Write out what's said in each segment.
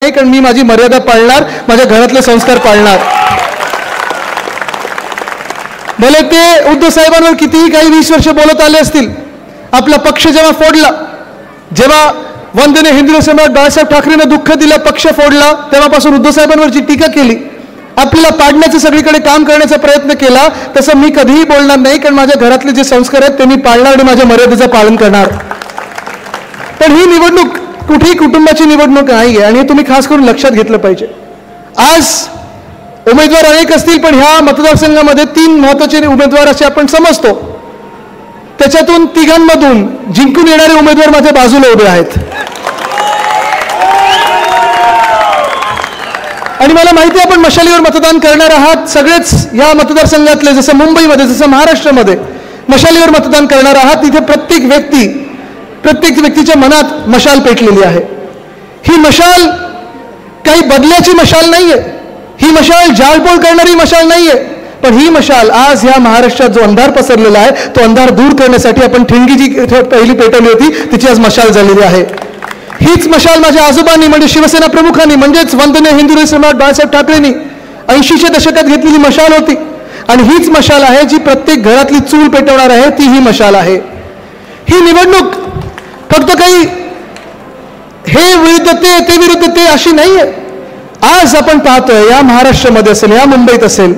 नाही, कारण मी माझी मर्यादा पाळणार, माझ्या घरातले संस्कार पाळणार. भले ते उद्धव साहेबांवर कितीही काही 20 वर्ष बोलत आले असतील, आपला पक्ष जेव्हा फोडला, जेव्हा वंदनीय हिंदू सम्राट बाळासाहेब ठाकरेंना दुःख दिलं, पक्ष फोडला, तेव्हापासून उद्धव साहेबांवरची टीका केली, आपल्याला पाडण्याचं सगळीकडे काम करण्याचा प्रयत्न केला, तसं मी कधीही बोलणार नाही, कारण माझ्या घरातले जे संस्कार आहेत ते मी पाळणार आणि माझ्या मर्यादेचं पालन करणार. पण ही निवडणूक कुठेही कुटुंबाची निवडणूक नाही आहे, आणि तुम्ही खास करून लक्षात घेतलं पाहिजे. आज उमेदवार अनेक असतील, पण ह्या मतदारसंघामध्ये 3 महत्त्वाचे उमेदवार असे आपण समजतो. त्याच्यातून तिघांमधून जिंकून येणारे उमेदवार माझ्या बाजूला उभे आहेत. आणि मला माहिती आहे आपण मशालीवर मतदान करणार आहात, सगळेच या मतदारसंघातले, जसं मुंबईमध्ये, जसं महाराष्ट्रामध्ये मशालीवर मतदान करणार आहात. तिथे प्रत्येक व्यक्तीच्या मनात मशाल पेटलेली आहे. ही मशाल काही बदल्याची मशाल नाहीये, ही मशाल जाळपोळ करणारी मशाल नाहीये, पण ही मशाल आज या महाराष्ट्रात जो अंधार पसरलेला आहे तो अंधार दूर करण्यासाठी आपण ठिणगी जी पहिली पेटवली होती तिची आज मशाल झालेली आहे. हीच मशाल माझ्या आजोबांनी, म्हणजे शिवसेना प्रमुखांनी, म्हणजेच वंदनीय हिंदू सम्राट बाळासाहेब ठाकरेंनी 80च्या दशकात घेतलेली मशाल होती, आणि हीच मशाल आहे जी प्रत्येक घरातली चूल पेटवणार आहे. ती ही मशाल आहे. ही निवडणूक फक्त काही हे विरुद्ध ते विरुद्ध ते अशी नाहीये. आज आपण पाहतोय या महाराष्ट्रामध्ये असेल, या मुंबईत असेल,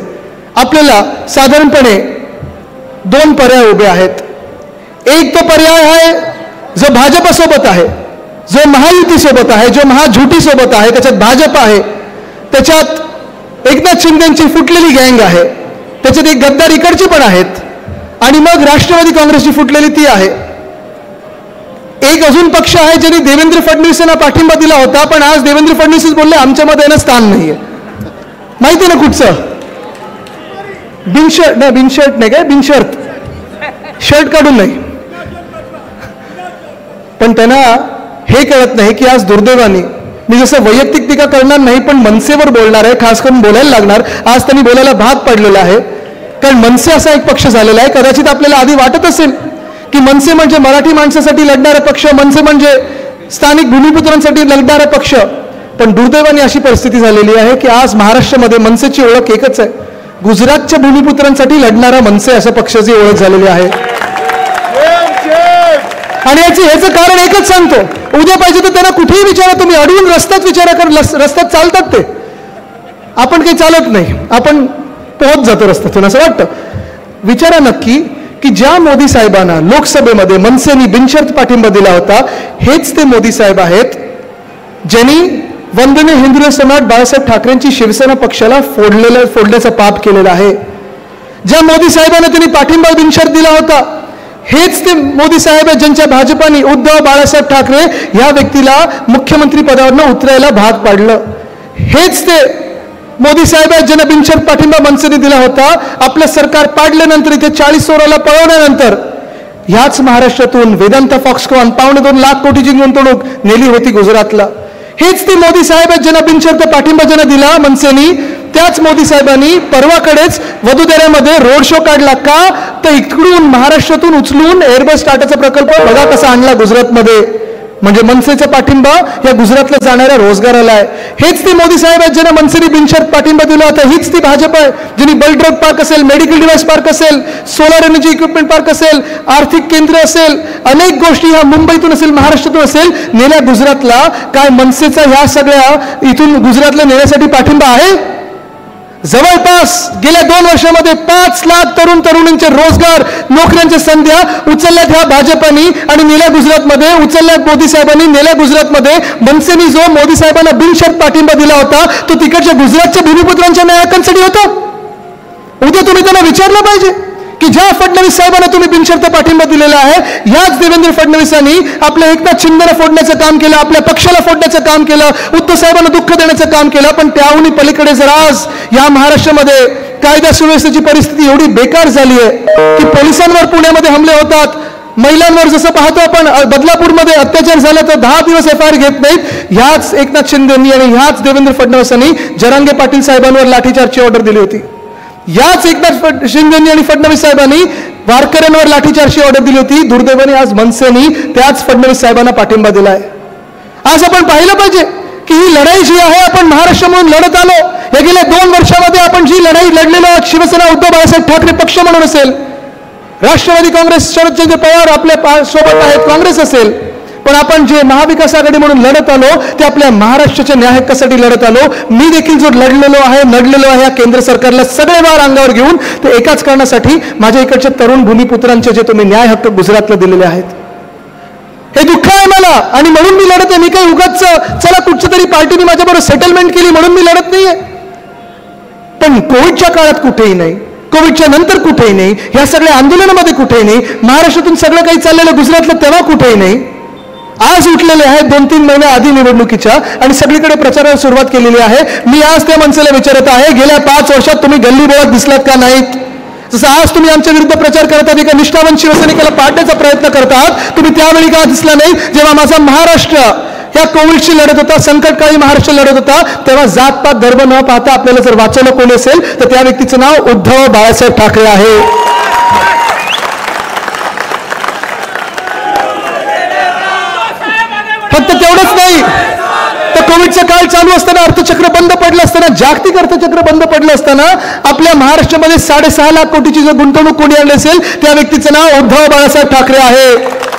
आपल्याला साधारणपणे 2 पर्याय उभे आहेत. एक तो पर्याय आहे जो भाजपसोबत आहे, जो महायुतीसोबत आहे, जो महाझुटीसोबत आहे, त्याच्यात भाजप आहे, त्याच्यात एकनाथ शिंदेची फुटलेली गँग आहे, त्याच्यात एक गद्दार इकडची पण आहेत, आणि मग राष्ट्रवादी काँग्रेसची फुटलेली ती आहे. एक अजून पक्ष आहे ज्यांनी देवेंद्र फडणवीसांना पाठिंबा दिला होता, पण आज देवेंद्र फडणवीस बोलले आमच्यामध्ये यांना स्थान नाहीये. माहिती ना कुठचं? बिनशर्ट नाही काय, बिनशर्त, शर्ट काढून नाही. पण त्यांना हे कळत नाही की आज दुर्दैवाने, मी जसं वैयक्तिक टीका करणार नाही, पण मनसेवर बोलणार आहे, खास करून बोलायला लागणार. आज त्यांनी बोलायला भाग पाडलेला आहे, कारण मनसे असा एक पक्ष झालेला आहे. कदाचित आपल्याला आधी वाटत असेल की मनसे म्हणजे मराठी माणसासाठी लढणारा पक्ष, मनसे म्हणजे स्थानिक भूमिपुत्रांसाठी लढणारा पक्ष, पण दुर्दैवाने अशी परिस्थिती झालेली आहे की आज महाराष्ट्रामध्ये मनसेची ओळख एकच आहे, गुजरातच्या भूमिपुत्रांसाठी लढणारा मनसे अशा पक्षाची ओळख झालेली आहे. आणि ह्याचं कारण एकच सांगतो, उद्या पाहिजे तर त्यांना कुठेही विचारा, तुम्ही अडवून रस्त्यात विचारा, कारण रस्त्यात चालतात ते, आपण काही चालत नाही, आपण पोहोच जातो रस्त्यातून असं वाटतं. विचारा नक्की की ज्या मोदी साहेबांना लोकसभेमध्ये मनसेनी बिनशर्त पाठिंबा दिला होता, हेच ते मोदी साहेब आहेत ज्यांनी वंदनीय हिंदू सम्राट बाळासाहेब ठाकरेंची शिवसेना पक्षाला फोडण्याचा पाप केलेला आहे. ज्या मोदी साहेबांना त्यांनी पाठिंबा बिनशर्त दिला होता, हेच ते मोदी साहेब आहेत ज्यांच्या भाजपाने उद्धव बाळासाहेब ठाकरे या व्यक्तीला मुख्यमंत्री पदावरनं उतरायला भाग पाडलं. हेच ते मोदी साहेब आहेत ज्यांना बिनशर्त पाठिंबा मनसेने दिला होता. आपलं सरकार पाडल्यानंतर, इथे 40 चोराला पळवल्यानंतर ह्याच महाराष्ट्रातून वेदांता फॉक्सकॉन 2.25 लाख कोटीची गुंतवणूक नेली होती गुजरातला. हेच ते मोदी साहेब आहेत ज्यांना बिनशर्त पाठिंबा ज्यांना दिला मनसेनी. त्याच मोदी साहेबांनी परवाकडेच वडोदऱ्यामध्ये रोड शो काढला. का तर इकडून महाराष्ट्रातून उचलून एअरबस टाटाचा प्रकल्प बघा कसा आणला गुजरातमध्ये, म्हणजे मनसेचा पाठिंबा या गुजरातला जाणाऱ्या रोजगाराला आहे. हेच ते मोदी साहेब आहेत ज्यांना मनसेने बिनशर्त पाठिंबा दिला होता. हीच ती भाजप आहे ज्यांनी बल्क ड्रग पार्क असेल, मेडिकल डिव्हाइस पार्क असेल, सोलार एनर्जी इक्विपमेंट पार्क असेल, आर्थिक केंद्र असेल, अनेक गोष्टी ह्या मुंबईतून असेल, महाराष्ट्रातून असेल, नेल्या गुजरातला. काय मनसेचा ह्या सगळ्या इथून गुजरातला नेण्यासाठी पाठिंबा आहे? जवळपास गेल्या 2 वर्षामध्ये 5 लाख तरुणींचे रोजगार, नोकऱ्यांच्या संध्या उचलल्यात ह्या भाजपानी, आणि नेल्या गुजरातमध्ये उचलल्यात मोदी साहेबांनी. नेल्या गुजरातमध्ये मनसेनी जो मोदी साहेबांना बिनशर्त पाठिंबा दिला होता तो तिकडच्या गुजरातच्या भूमिपुत्रांच्या नायकांसाठी होता. उद्या तुम्ही त्यांना विचारलं पाहिजे की ज्या फडणवीस साहेबांना तुम्ही बिनशर्त पाठिंबा दिलेला आहे, याच देवेंद्र फडणवीसांनी आपल्या एकनाथ शिंदेला फोडण्याचं काम केलं, आपल्या पक्षाला फोडण्याचं काम केलं, उद्धव साहेबांना दुःख देण्याचं काम केलं. पण त्याहून पलीकडे जर आज या महाराष्ट्रामध्ये कायदा सुव्यवस्थेची परिस्थिती एवढी बेकार झाली आहे की पोलिसांवर पुण्यामध्ये हमले होतात, महिलांवर जसं पाहतो आपण बदलापूरमध्ये अत्याचार झाला तर 10 दिवस FIR घेत नाहीत. ह्याच एकनाथ शिंदेंनी आणि ह्याच देवेंद्र फडणवीसांनी जरांगे पाटील साहेबांवर लाठीचार्जची ऑर्डर दिली होती. याच एकनाथ शिंदेंनी आणि फडणवीस साहेबांनी वारकऱ्यांवर लाठीचार्जची ऑर्डर दिली होती. दुर्दैवाने आज मनसेनी त्याच फडणवीस साहेबांना पाठिंबा दिलाय. आज आपण पाहिलं पाहिजे की ही लढाई जी आहे आपण महाराष्ट्र म्हणून लढत आलो. या गेल्या 2 वर्षामध्ये आपण जी लढाई लढलेलो आहोत, शिवसेना उद्धव बाळासाहेब ठाकरे पक्ष म्हणून असेल, राष्ट्रवादी काँग्रेस शरदचंद्र पवार आपल्या सोबत आहेत, काँग्रेस असेल, पण आपण जे महाविकास आघाडी म्हणून लढत आलो ते आपल्या महाराष्ट्राच्या न्याय हक्कासाठी लढत आलो. मी देखील जो लढलेलो आहे केंद्र सरकारला सगळे वार अंगावर घेऊन, ते एकाच कारणासाठी माझ्या इकडच्या तरुण भूमिपुत्रांचे जे तुम्ही न्याय हक्क गुजरातला दिलेले आहेत, हे दुःख आहे मला. आणि म्हणून मी लढत आहे. मी काही उगाच चला कुठच्या तरी पार्टीने माझ्याबरोबर सेटलमेंट केली म्हणून मी लढत नाहीये. पण कोविडच्या काळात कुठेही नाही, कोविडच्या नंतर कुठेही नाही, ह्या सगळ्या आंदोलनामध्ये कुठेही नाही, महाराष्ट्रातून सगळं काही चाललेलं गुजरातलं तेव्हा कुठेही नाही. आज उठलेले आहेत 2-3 महिने आधी निवडणुकीच्या आणि सगळीकडे प्रचाराला सुरुवात केलेली आहे. मी आज त्या माणसाला विचारत आहे, गेल्या 5 वर्षात तुम्ही गल्ली बोळात दिसलात का नाहीत? जसं आज तुम्ही आमच्या विरुद्ध प्रचार करतात, एका निष्ठावंत शिवसैनिकाला पाडण्याचा प्रयत्न करतात, तुम्ही त्यावेळी का दिसला नाही जेव्हा माझा महाराष्ट्र या कोविडशी लढत होता, संकटकाळी महाराष्ट्र लढत होता, तेव्हा जातपात धर्म न पाहता आपल्याला जर वाचवलं कोणी असेल तर त्या व्यक्तीचं नाव उद्धव बाळासाहेब ठाकरे आहे. फक्त तेवढंच नाही तर कोविडचा काळ चालू असताना, अर्थचक्र बंद पडलं असताना, जागतिक अर्थचक्र बंद पडलं असताना आपल्या महाराष्ट्रामध्ये 6.5 लाख कोटीची जर गुंतवणूक कोणी आणली असेल त्या व्यक्तीचं नाव उद्धव बाळासाहेब ठाकरे आहे.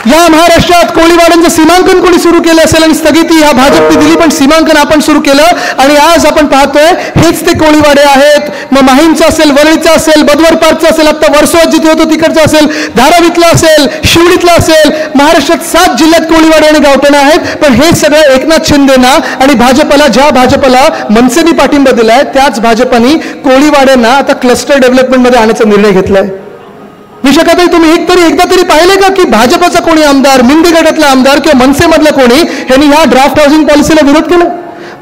या महाराष्ट्रात कोळीवाड्यांचं सीमांकन कोणी सुरू केलं असेल आणि स्थगिती ह्या भाजपने दिली, पण सीमांकन आपण सुरू केलं आणि आज आपण पाहतोय हेच ते कोळीवाडे आहेत. मग माहीमचं असेल, वरळीचं असेल, बदवर पार्कचं असेल, आता वर्सोवात जिथे होतो तिकडचं असेल, धारावीतलं असेल, शिवडीतलं असेल, महाराष्ट्रात 7 जिल्ह्यात कोळीवाडे आणि गावठाणं आहेत. पण हे सगळं एकनाथ शिंदेना आणि भाजपला, ज्या भाजपला मनसेनी पाठिंबा दिलाय त्याच भाजपानी कोळीवाड्यांना आता क्लस्टर डेव्हलपमेंटमध्ये आणण्याचा निर्णय घेतलाय. निशकाताई, तुम्ही एकदा तरी पाहिले का की भाजपचा कोणी आमदार, मिंदी गटातला आमदार किंवा मनसेमधला कोणी यांनी ह्या ड्राफ्ट हाऊसिंग पॉलिसीला विरोध केला?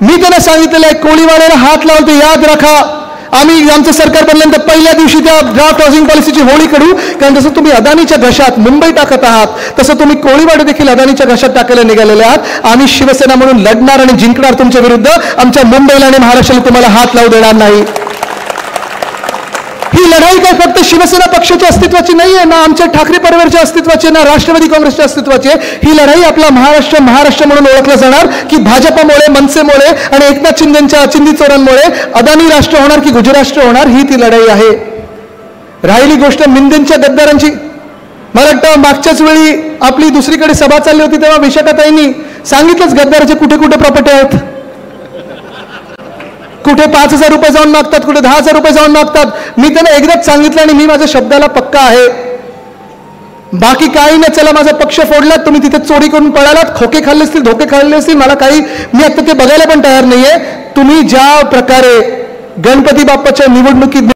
मी त्यांना सांगितलेलं आहे, कोळीवाड्याला हात लावतो याद राखा, आम्ही आमचं सरकार बनल्यानंतर पहिल्या दिवशी त्या ड्राफ्ट हाऊसिंग पॉलिसीची होळी काढू. कारण जसं तुम्ही अदानीच्या घशात मुंबई टाकत आहात तसं तुम्ही कोळीवाडे देखील अदानीच्या घशात टाकायला निघालेले आहात. आम्ही शिवसेना म्हणून लढणार आणि जिंकणार तुमच्या विरुद्ध. आमच्या मुंबईला आणि महाराष्ट्राला तुम्हाला हात लावू देणार नाही. ही लढाई काय फक्त शिवसेना पक्षाच्या अस्तित्वाची नाही आहे, ना आमच्या ठाकरे परिवाराच्या अस्तित्वाची, ना राष्ट्रवादी काँग्रेसच्या अस्तित्वाची आहे. ही लढाई आपला महाराष्ट्र म्हणून ओळखलं जाणार की भाजपमुळे, मनसेमुळे आणि एकनाथ शिंदेच्या चिंदी चोरांमुळे अदानी राष्ट्र होणार की गुजराष्ट्र होणार, ही ती लढाई आहे. राहिली गोष्ट मिंदेंच्या गद्दारांची, मला वाटतं मागच्याच वेळी आपली दुसरीकडे सभा चालली होती तेव्हा विशाखाताईंनी सांगितलंच गद्दाराचे कुठे कुठे प्रॉपर्टी आहेत. कुठे 5,000 रुपये जाऊन मागतात, कुठे 10,000 रुपये जाऊन मागतात. मी त्यांना एकदाच सांगितलं आणि मी माझ्या शब्दाला पक्का आहे, बाकी काही नाही. चला माझा पक्ष फोडलात, तुम्ही तिथे चोरी करून पळालात, खोके खाल्ले असतील, धोके खाल्ले असतील, मला काही, मी आता ते बघायला पण तयार नाहीये. तुम्ही ज्या प्रकारे गणपती बाप्पाच्या निवडणुकीत